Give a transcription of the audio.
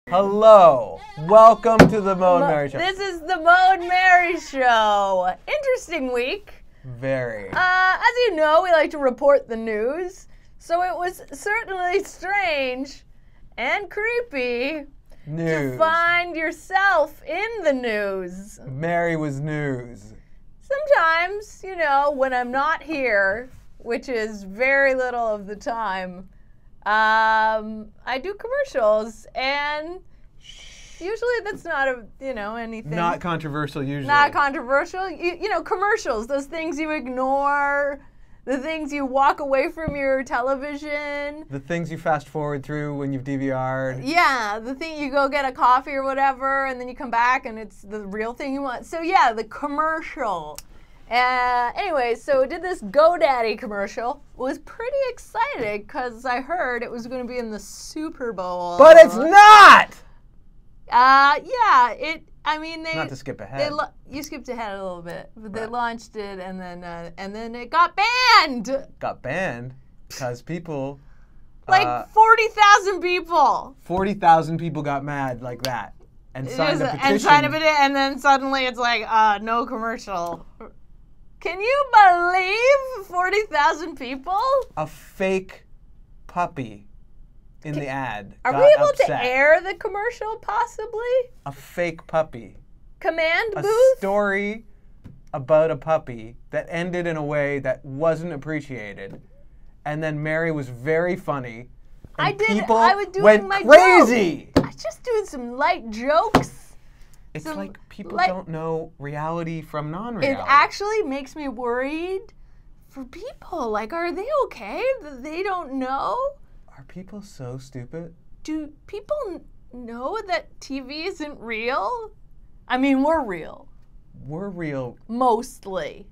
Hello, welcome to the Mo and Mary Show. This is the Mo and Mary Show. Interesting week. Very. As you know, we like to report the news, so it was certainly strange and creepy to find yourself in the news. Mary was news. Sometimes, you know, when I'm not here, which is very little of the time, I do commercials, and usually that's not anything. Not controversial usually. Not controversial. You know, commercials, those things you ignore, the things you walk away from your television. The things you fast forward through when you've DVR'd. Yeah, the thing you go get a coffee or whatever, and then you come back and it's the real thing you want. So yeah, the commercial. Anyway, so did this GoDaddy commercial. Was pretty excited because I heard it was going to be in the Super Bowl. But it's not! Yeah, I mean, not to skip ahead. You skipped ahead a little bit, but they launched it, and then it got banned. Got banned because people. Like 40,000 people. 40,000 people got mad like that and signed a petition. And then suddenly it's like, no commercial. Can you believe 40,000 people? A fake puppy in the ad. Are we able to air the commercial, possibly? A fake puppy. Command booth? A story about a puppy that ended in a way that wasn't appreciated. And then Mary was very funny. And people went crazy. I was just doing some light jokes. It's like people don't know reality from non-reality. It actually makes me worried for people. Like, are they okay that they don't know? Are people so stupid? Do people know that TV isn't real? I mean, we're real. We're real. Mostly.